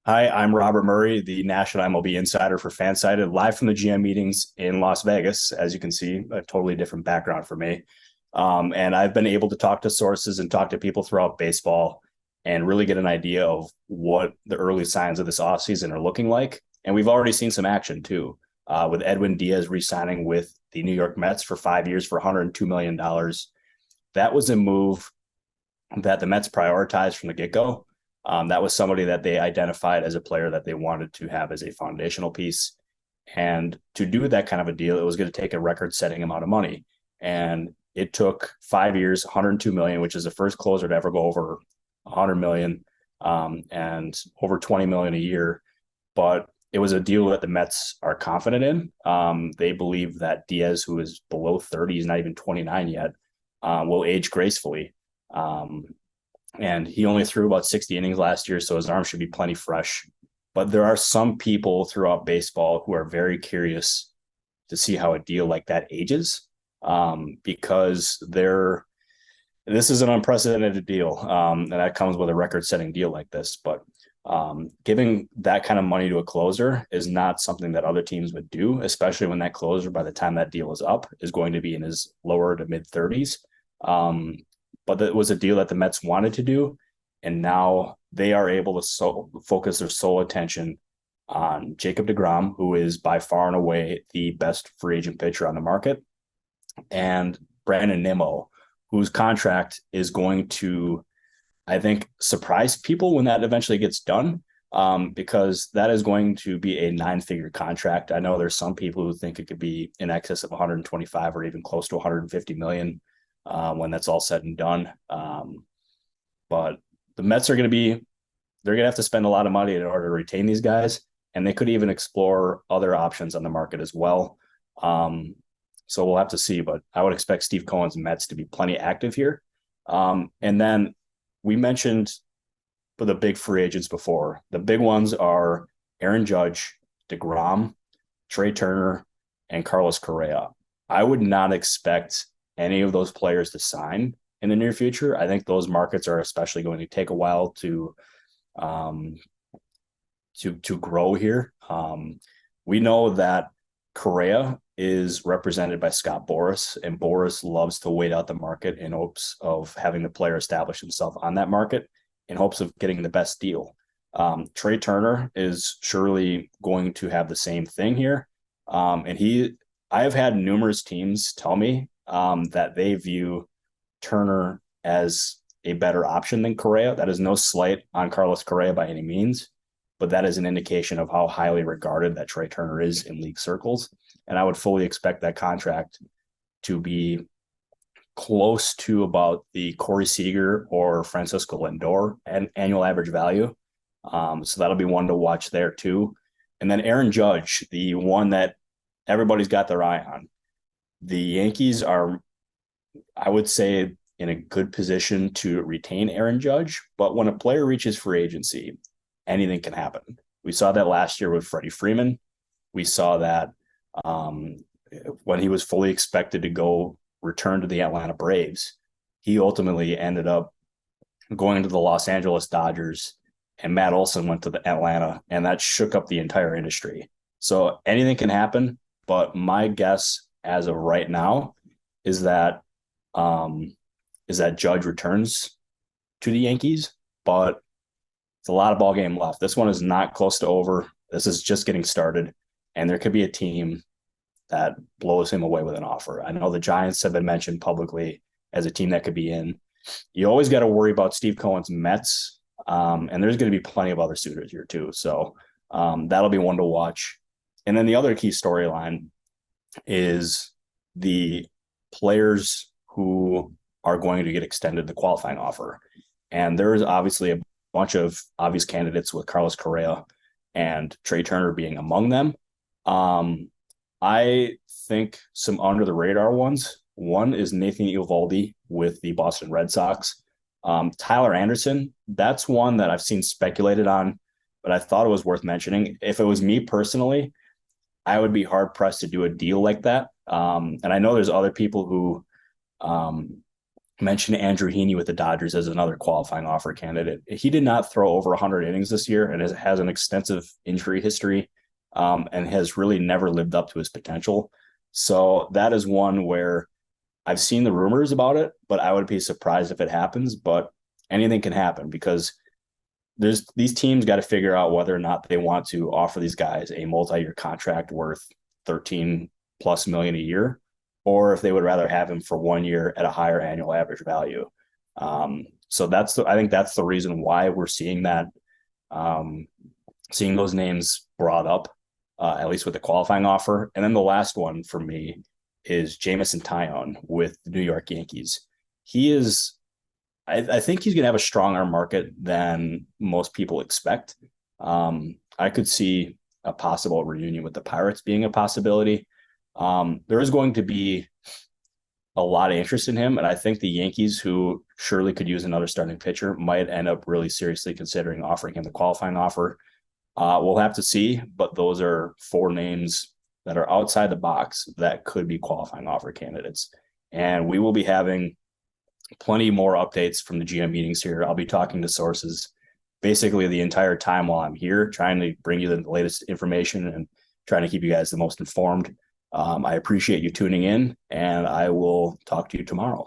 Hi, I'm Robert Murray, the National MLB Insider for Fansided, live from the GM meetings in Las Vegas. As you can see, a totally different background for me. And I've been able to talk to sources and talk to people throughout baseball and really get an idea of what the early signs of this offseason are looking like. And we've already seen some action too, with Edwin Diaz re-signing with the New York Mets for 5 years for $102 million. That was a move that the Mets prioritized from the get-go. That was somebody that they identified as a player that they wanted to have as a foundational piece. And to do that kind of a deal, it was going to take a record-setting amount of money. And it took 5 years, $102 million, which is the first closer to ever go over $100 million, and over $20 million a year. But it was a deal that the Mets are confident in. They believe that Diaz, who is below 30, he's not even 29 yet, will age gracefully. And he only threw about 60 innings last year, so his arm should be plenty fresh. But there are some people throughout baseball who are very curious to see how a deal like that ages, because this is an unprecedented deal, and that comes with a record-setting deal like this. But giving that kind of money to a closer is not something that other teams would do, especially when that closer, by the time that deal is up, is going to be in his lower to mid 30s. But it was a deal that the Mets wanted to do, and now they are able to focus their sole attention on Jacob deGrom, who is by far and away the best free agent pitcher on the market, and Brandon Nimmo, whose contract is going to, I think, surprise people when that eventually gets done, because that is going to be a 9-figure contract. I know there's some people who think it could be in excess of 125 or even close to 150 million. When that's all said and done. But the Mets are going to have to spend a lot of money in order to retain these guys, and they could even explore other options on the market as well. So we'll have to see, but I would expect Steve Cohen's Mets to be plenty active here. And then we mentioned for the big free agents before. The big ones are Aaron Judge, deGrom, Trea Turner, and Carlos Correa. I would not expect any of those players to sign in the near future. I think those markets are especially going to take a while to grow here. We know that Correa is represented by Scott Boras, and Boras loves to wait out the market in hopes of having the player establish himself on that market in hopes of getting the best deal. Trea Turner is surely going to have the same thing here. I have had numerous teams tell me that they view Turner as a better option than Correa. That is no slight on Carlos Correa by any means, but that is an indication of how highly regarded that Trea Turner is in league circles. And I would fully expect that contract to be close to about the Corey Seager or Francisco Lindor annual average value. So that'll be one to watch there too. And then Aaron Judge, the one that everybody's got their eye on. The Yankees are, I would say, in a good position to retain Aaron Judge, but when a player reaches free agency, anything can happen. We saw that last year with Freddie Freeman. We saw that when he was fully expected to return to the Atlanta Braves. He ultimately ended up going to the Los Angeles Dodgers, and Matt Olson went to the Atlanta, and that shook up the entire industry. So anything can happen, but my guess as of right now is that Judge returns to the Yankees, but it's a lot of ball game left. This one is not close to over. This is just getting started, and there could be a team that blows him away with an offer. I know the Giants have been mentioned publicly as a team that could be in. You always got to worry about Steve Cohen's Mets, and there's going to be plenty of other suitors here too. So that'll be one to watch. And then the other key storyline is the players who are going to get extended the qualifying offer. And there is obviously a bunch of obvious candidates with Carlos Correa and Trea Turner being among them. I think some under the radar ones. One is Nathan Eovaldi with the Boston Red Sox. Tyler Anderson, that's one that I've seen speculated on, but I thought it was worth mentioning. If it was me personally, I would be hard pressed to do a deal like that. And I know there's other people who mentioned Andrew Heaney with the Dodgers as another qualifying offer candidate. He did not throw over 100 innings this year and has an extensive injury history, and has really never lived up to his potential. So that is one where I've seen the rumors about it, but I would be surprised if it happens. But anything can happen because these teams got to figure out whether or not they want to offer these guys a multi-year contract worth 13 plus million a year, or if they would rather have him for 1 year at a higher annual average value. So I think that's the reason why we're seeing that, seeing those names brought up, at least with the qualifying offer. And then the last one for me is Jameson Taillon with the New York Yankees. I think he's going to have a stronger market than most people expect. I could see a possible reunion with the Pirates being a possibility. There is going to be a lot of interest in him, and I think the Yankees, who surely could use another starting pitcher, might end up really seriously considering offering him the qualifying offer. We'll have to see, but those are 4 names that are outside the box that could be qualifying offer candidates. And we will be having plenty more updates from the GM meetings here. I'll be talking to sources basically the entire time while I'm here, trying to bring you the latest information and trying to keep you guys the most informed. I appreciate you tuning in, and I will talk to you tomorrow.